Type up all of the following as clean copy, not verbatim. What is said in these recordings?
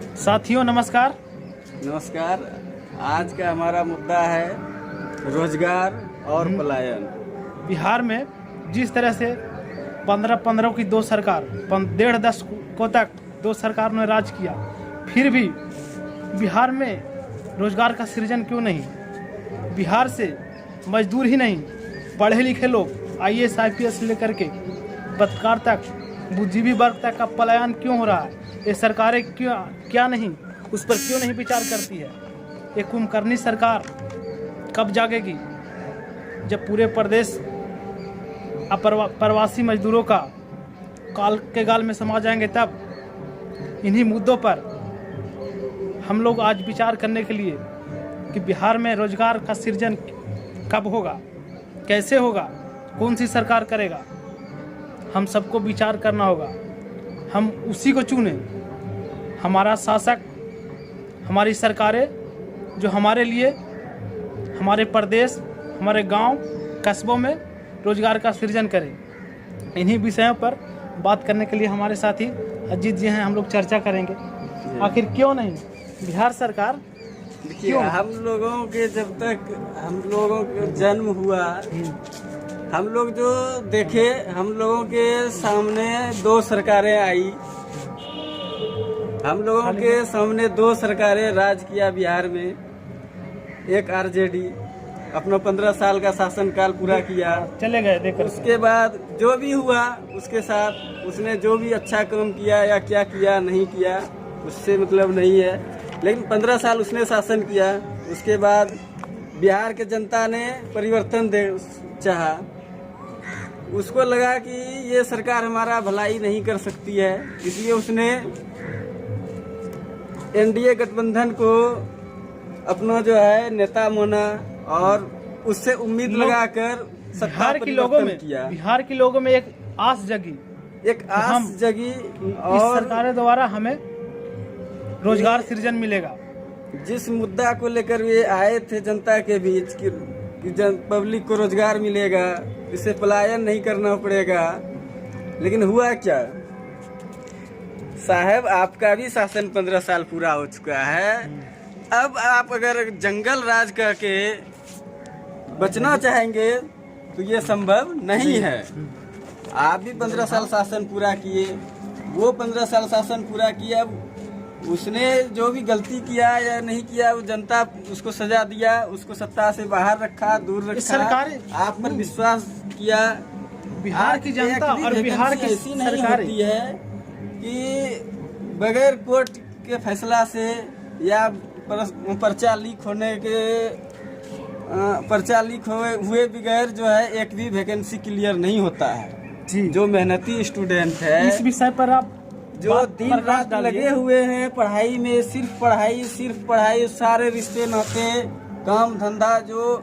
साथियों नमस्कार। नमस्कार। आज का हमारा मुद्दा है रोजगार और पलायन। बिहार में जिस तरह से 15 की दो सरकार 1.5 दशकों तक दो सरकार ने राज किया, फिर भी बिहार में रोजगार का सृजन क्यों नहीं? बिहार से मजदूर ही नहीं, पढ़े लिखे लोग IAS IPS से लेकर के पत्रकार तक, बुद्धिजीवी वर्ग तक का पलायन क्यों हो रहा है? ये सरकारें क्या नहीं उस पर क्यों नहीं विचार करती है? ये कुंभकर्णी सरकार कब जागेगी? जब पूरे प्रदेश प्रवासी मजदूरों का काल के गाल में समा जाएंगे, तब इन्हीं मुद्दों पर हम लोग आज विचार करने के लिए कि बिहार में रोजगार का सृजन कब होगा, कैसे होगा, कौन सी सरकार करेगा, हम सबको विचार करना होगा। हम उसी को चुने, हमारा शासक, हमारी सरकारें जो हमारे लिए, हमारे प्रदेश, हमारे गांव, कस्बों में रोजगार का सृजन करें। इन्हीं विषयों पर बात करने के लिए हमारे साथी अजीत जी हैं, हम लोग चर्चा करेंगे। आखिर क्यों नहीं बिहार सरकार? देखिए, हम लोगों के जब तक हम लोगों का जन्म हुआ, हम लोग जो देखे, हम लोगों के सामने दो सरकारें आई। हम लोगों के सामने दो सरकारें राज किया बिहार में। एक RJD अपना 15 साल का शासनकाल पूरा किया, चले गए देखकर। उसके बाद जो भी हुआ उसके साथ उसने जो भी अच्छा काम किया या क्या किया नहीं किया उससे मतलब नहीं है, लेकिन 15 साल उसने शासन किया। उसके बाद बिहार के जनता ने परिवर्तन चाहा। उसको लगा कि ये सरकार हमारा भलाई नहीं कर सकती है, इसलिए उसने NDA गठबंधन को अपना जो है नेता माना और उससे उम्मीद लगाकर बिहार के लोगों में किया। बिहार के लोगों में एक आस जगी, और सरकारों द्वारा हमें रोजगार सृजन मिलेगा। जिस मुद्दा को लेकर वे आए थे जनता के बीच कि पब्लिक को रोजगार मिलेगा, इससे पलायन नहीं करना पड़ेगा, लेकिन हुआ क्या साहब? आपका भी शासन 15 साल पूरा हो चुका है। अब आप अगर जंगल राज करके बचना चाहेंगे तो ये संभव नहीं है। आप भी 15 साल शासन पूरा किए, वो 15 साल शासन पूरा किया। उसने जो भी गलती किया या नहीं किया, वो जनता उसको सजा दिया, उसको सत्ता से बाहर रखा, दूर रखा, आप पर विश्वास किया। बिहार की जनता और बिहार की ऐसी नहीं होती है कि बगैर कोर्ट के फैसला से या पर्चा लीक होने के पर्चा लीक हुए बगैर जो है एक भी वैकेंसी क्लियर नहीं होता है जी। जो मेहनती स्टूडेंट है, इस विषय पर आप जो दिन रात लगे हुए हैं पढ़ाई में, सिर्फ पढ़ाई, सारे रिश्ते नाते, काम धंधा जो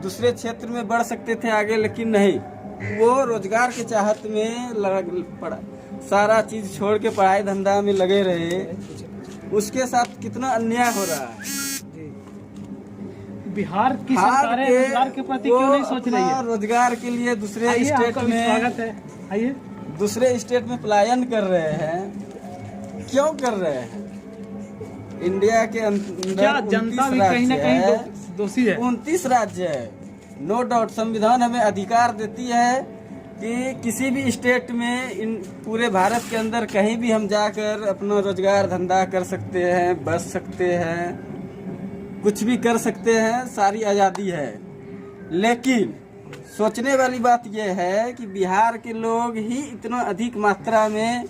दूसरे क्षेत्र में बढ़ सकते थे आगे, लेकिन नहीं, वो रोजगार के चाहत में पड़ा, सारा चीज छोड़ के पढ़ाई धंधा में लगे रहे। उसके साथ कितना अन्याय हो रहा है। बिहार की सरकारें रोजगार के प्रति क्यों नहीं सोच रही है? रोजगार के लिए दूसरे स्टेट में, स्वागत है, आइए, दूसरे स्टेट में पलायन कर रहे हैं। क्यों कर रहे हैं? इंडिया के अंदर क्या जनता भी कहीं ना कहीं दोषी है? 29 राज्य है, नो डाउट। संविधान हमें अधिकार देती है कि किसी भी स्टेट में, इन पूरे भारत के अंदर कहीं भी हम जाकर अपना रोजगार धंधा कर सकते हैं, बस सकते हैं, कुछ भी कर सकते हैं, सारी आज़ादी है। लेकिन सोचने वाली बात यह है कि बिहार के लोग ही इतना अधिक मात्रा में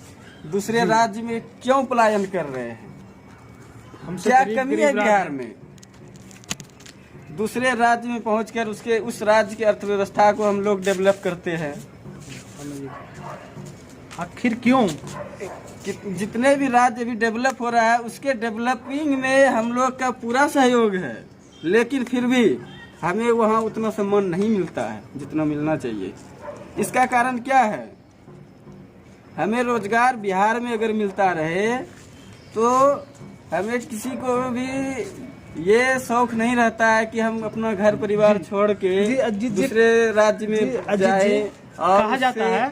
दूसरे राज्य में क्यों पलायन कर रहे हैं? क्या कमी है बिहार में? दूसरे राज्य में पहुंचकर उस राज्य की अर्थव्यवस्था को हम लोग डेवलप करते हैं। आखिर क्यों? जितने भी राज्य अभी डेवलप हो रहा है उसके डेवलपिंग में हम लोग का पूरा सहयोग है, लेकिन फिर भी हमें वहाँ उतना सम्मान नहीं मिलता है जितना मिलना चाहिए। इसका कारण क्या है? हमें रोजगार बिहार में अगर मिलता रहे तो हमें किसी को भी ये शौक नहीं रहता है कि हम अपना घर परिवार छोड़ के दूसरे राज्य में जाए। कहा जाता है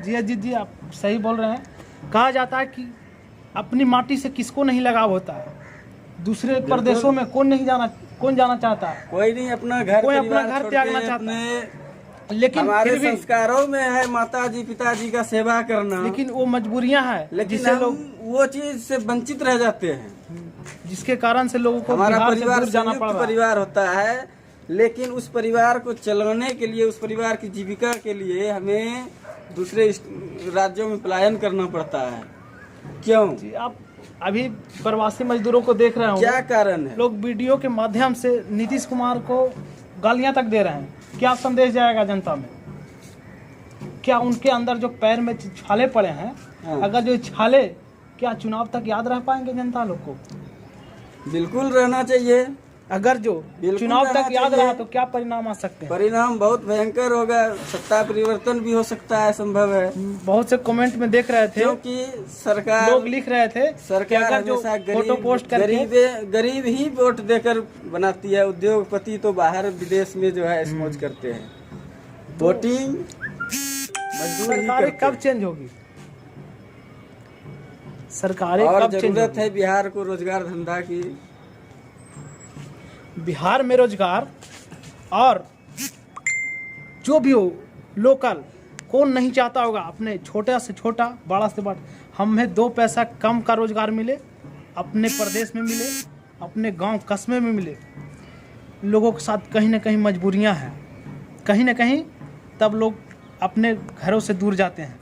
जी, अजीत जी आप सही बोल रहे हैं, कहा जाता है कि अपनी माटी से किसको नहीं लगाव होता है? दूसरे प्रदेशों में कौन जाना चाहता है? कोई नहीं अपना घर कोई अपना परिवार घर छोड़ त्यागना के चाहता है, अपने लेकिन हमारे फिर भी संस्कारों में है माताजी पिताजी का सेवा करना, लेकिन वो मजबूरियां हैं लेकिन जिससे हम लोग, वो चीज से वंचित रह जाते हैं। जिसके कारण से लोगों को हमारा बिहार से परिवार दूर जाना पड़ संयुक्त रहा है। परिवार होता है, लेकिन उस परिवार को चलाने के लिए, उस परिवार की जीविका के लिए हमें दूसरे राज्यों में पलायन करना पड़ता है। क्यों? जी, आप अभी प्रवासी मजदूरों को देख रहे हो, क्या कारण है? लोग वीडियो के माध्यम से नीतीश कुमार को गालियां तक दे रहे हैं। क्या संदेश जाएगा जनता में? क्या उनके अंदर जो पैर में छाले पड़े हैं, हाँ। अगर जो छाले क्या चुनाव तक याद रह पाएंगे जनता लोग को? बिल्कुल रहना चाहिए। अगर जो बिल्कुल चुनाव रहना तक याद चाहिए। रहा तो क्या परिणाम आ सकते हैं? परिणाम बहुत भयंकर होगा, सत्ता परिवर्तन भी हो सकता है, संभव है। बहुत से कमेंट में देख रहे थे, क्योंकि सरकार लोग लिख रहे थे कि सरकार अगर जो हमेशा फोटो पोस्ट करके गरीब ही वोट देकर बनाती है। उद्योगपति तो बाहर विदेश में जो है स्मौज करते हैं। वोटिंग मजदूर ही सरकारें करते कब हैं। चेंज होगी? सरकारें और कब चेंज जरूरत होगी? है बिहार को रोजगार धंधा की। बिहार में रोजगार और जो भी हो लोकल, कौन नहीं चाहता होगा अपने छोटा से छोटा बड़ा से बड़ा हमें 2 पैसा कम का रोजगार मिले, अपने प्रदेश में मिले, अपने गांव कस्बे में मिले। लोगों के साथ कहीं ना कहीं मजबूरियां हैं, कहीं ना कहीं तब लोग अपने घरों से दूर जाते हैं।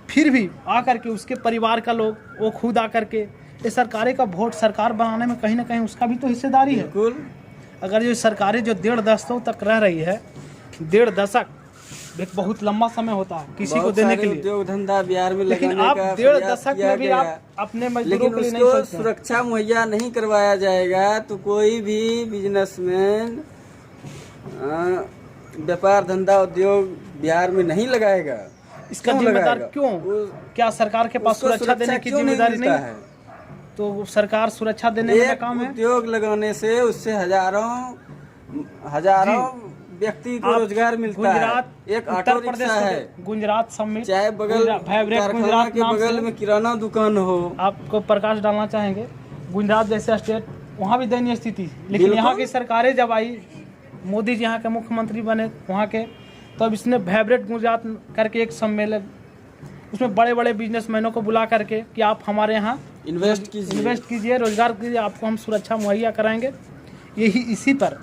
फिर भी आकर के उसके परिवार का लोग वो खुद आकर के ये सरकारें का वोट सरकार बनाने में कहीं ना कहीं उसका भी तो हिस्सेदारी है। बिल्कुल। अगर ये सरकारें जो 1.5 दशकों तक रह रही है, 1.5 दशक एक बहुत लंबा समय होता है किसी को बहुत देने सारे के लिए, उद्योग धंधा बिहार में लेकिन लगाने आप का 1.5 प्रयास दशक किया में भी गया। आप अपने मजदूरों लेकिन के लिए नहीं उसको सोचते हैं। सुरक्षा मुहैया नहीं करवाया जाएगा तो कोई भी बिजनेसमैन व्यापार धंधा उद्योग बिहार में नहीं लगाएगा। इसका क्यों जिम्मेदार लगाएगा? क्यों? क्या सरकार के पास उसको सुरक्षा देने की क्यों जिम्मेदारी नहीं मिलता है? तो सरकार सुरक्षा देने का एक काम है। उद्योग लगाने से उससे हजारों व्यक्ति को आप रोजगार मिलता गुजरात, है। एक उत्तर ऑटो प्रदेश रिक्शा को है, गुजरात समिट, चाहे बगल फैब्रिक कारखाना गुजरात के नाम बगल से में किराना दुकान हो। आपको प्रकाश डालना चाहेंगे, गुजरात जैसे स्टेट वहाँ भी दयनीय स्थिति, लेकिन बिल्कुल। यहाँ की सरकारें जब आई, मोदी जी यहाँ के मुख्यमंत्री बने वहाँ के, तो अब इसने वाइब्रेंट गुजरात करके एक सम्मेलन, उसमें बड़े बड़े बिजनेसमैनों को बुला करके कि आप हमारे यहाँ इन्वेस्ट कीजिए, रोजगार कीजिए, आपको हम सुरक्षा मुहैया कराएंगे। यही इसी पर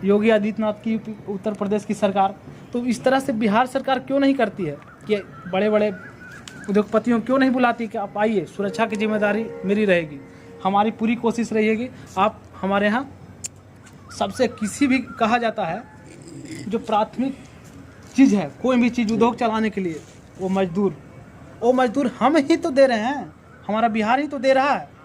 योगी आदित्यनाथ की उत्तर प्रदेश की सरकार, तो इस तरह से बिहार सरकार क्यों नहीं करती है कि बड़े बड़े उद्योगपतियों क्यों नहीं बुलाती कि आप आइए, सुरक्षा की जिम्मेदारी मेरी रहेगी, हमारी पूरी कोशिश रहेगी। आप हमारे यहाँ सबसे किसी भी कहा जाता है जो प्राथमिक चीज़ है, कोई भी चीज़ उद्योग चलाने के लिए, वो मजदूर हम ही तो दे रहे हैं, हमारा बिहार ही तो दे रहा है।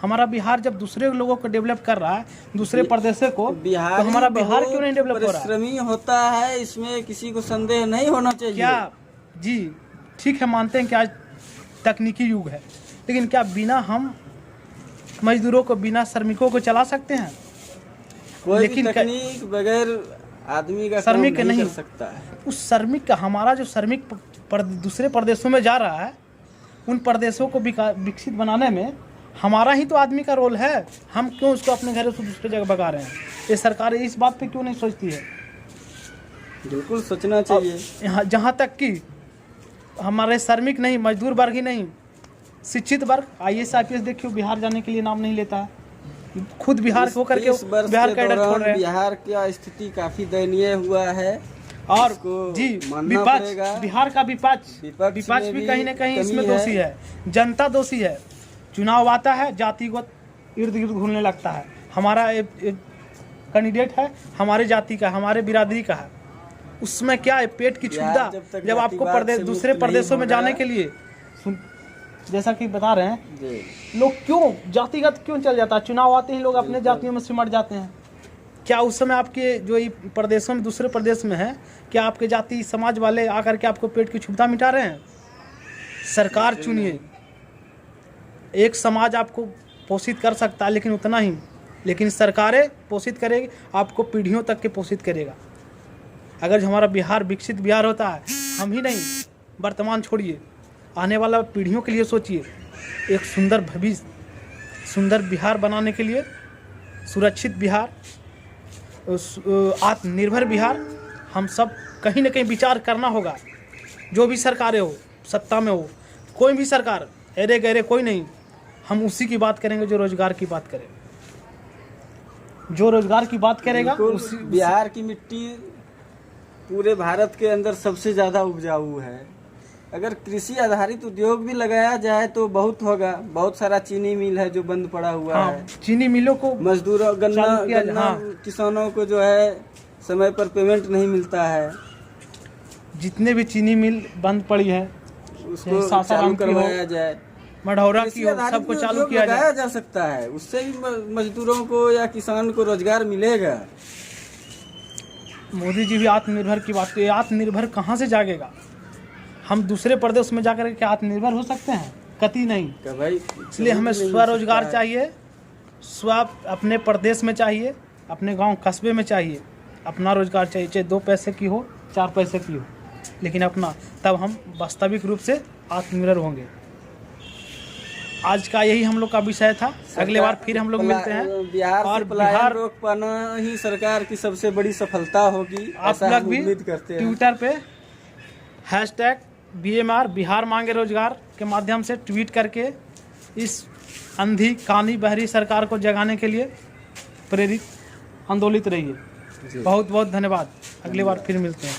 हमारा बिहार जब दूसरे लोगों को डेवलप कर रहा है, दूसरे प्रदेशों को, तो हमारा बिहार क्यों नहीं डेवलप हो रहा है? परिश्रमी होता है, इसमें किसी को संदेह नहीं होना चाहिए। क्या जी ठीक है, मानते हैं कि आज तकनीकी युग है, लेकिन क्या बिना हम मजदूरों को, बिना श्रमिकों को चला सकते हैं? कोई लेकिन भी तकनीक बगैर आदमी का श्रमिक काम नहीं नहीं कर सकता है। उस श्रमिक का, हमारा जो श्रमिक दूसरे प्रदेशों में जा रहा है, उन प्रदेशों को विकसित बनाने में हमारा ही तो आदमी का रोल है। हम क्यों उसको अपने घरों से दूसरी जगह भगा रहे हैं? ये सरकार इस बात पे क्यों नहीं सोचती है? बिल्कुल सोचना चाहिए। यहाँ जहाँ तक कि हमारे श्रमिक नहीं, मजदूर वर्ग ही नहीं, शिक्षित वर्ग IAS IPS देखियो बिहार जाने के लिए नाम नहीं लेता है। खुद बिहार को करके बिहार का छोड़ रहे हैं। बिहार की स्थिति काफी दयनीय हुआ है और इसको जी मानना विपक्ष, पड़ेगा। बिहार का विपक्ष में भी कहीं ना कहीं कमी इसमें दोषी है, जनता दोषी है। चुनाव आता है, जातिगत इर्द गिर्द घूमने लगता है। हमारा एक कैंडिडेट है, हमारे जाति का, हमारे बिरादरी का है, उसमें क्या है पेट की सुविधा। जब आपको दूसरे प्रदेशों में जाने के लिए, जैसा कि बता रहे हैं, लोग क्यों जातिगत क्यों चल जाता है? चुनाव आते ही लोग अपने जातियों में सिमट जाते हैं। क्या उस समय आपके जो प्रदेशों में, दूसरे प्रदेश में है, क्या आपके जाति समाज वाले आकर के आपको पेट की क्षुब्धता मिटा रहे हैं? सरकार चुनिए, एक समाज आपको पोषित कर सकता है, लेकिन उतना ही, लेकिन सरकारें पोषित करेगी, आपको पीढ़ियों तक के पोषित करेगा। अगर हमारा बिहार विकसित बिहार होता है, हम ही नहीं, वर्तमान छोड़िए, आने वाला पीढ़ियों के लिए सोचिए, एक सुंदर भविष्य, सुंदर बिहार बनाने के लिए, सुरक्षित बिहार, आत्मनिर्भर बिहार, हम सब कहीं ना कहीं विचार करना होगा। जो भी सरकारें हो, सत्ता में हो, कोई भी सरकार, अरे गहरे कोई नहीं, हम उसी की बात करेंगे जो रोजगार की बात करे, जो रोजगार की बात करेगा। उसी बिहार की मिट्टी पूरे भारत के अंदर सबसे ज़्यादा उपजाऊ है। अगर कृषि आधारित उद्योग भी लगाया जाए तो बहुत होगा। बहुत सारा चीनी मिल है जो बंद पड़ा हुआ है। चीनी मिलों को मजदूरों, गन्ना किसानों को जो है समय पर पेमेंट नहीं मिलता है। जितने भी चीनी मिल बंद पड़ी है उसको चालू करवाया जाए, मढ़ौरा की हो, सबको चालू किया जाए जा सकता है। उससे भी मजदूरों को या किसान को रोजगार मिलेगा। मोदी जी भी आत्मनिर्भर की बात की, आत्मनिर्भर कहाँ से जागेगा? हम दूसरे प्रदेश में जाकर के आत्मनिर्भर हो सकते हैं? कतई नहीं भाई। इसलिए हमें स्वरोजगार चाहिए, अपने प्रदेश में चाहिए, अपने गांव कस्बे में चाहिए, अपना रोजगार चाहिए, चाहे 2 पैसे की हो, 4 पैसे की हो, लेकिन अपना, तब हम वास्तविक रूप से आत्मनिर्भर होंगे। आज का यही हम लोग का विषय था। अगले बार फिर हम लोग मिलते हैं। बिहार रोक पाना ही सरकार की सबसे बड़ी सफलता होगी। आप लोग भी ट्विटर पे #BMR बिहार मांगे रोजगार के माध्यम से ट्वीट करके इस अंधी कानी बहरी सरकार को जगाने के लिए प्रेरित, आंदोलित रहिए। बहुत बहुत धन्यवाद। अगली बार फिर मिलते हैं।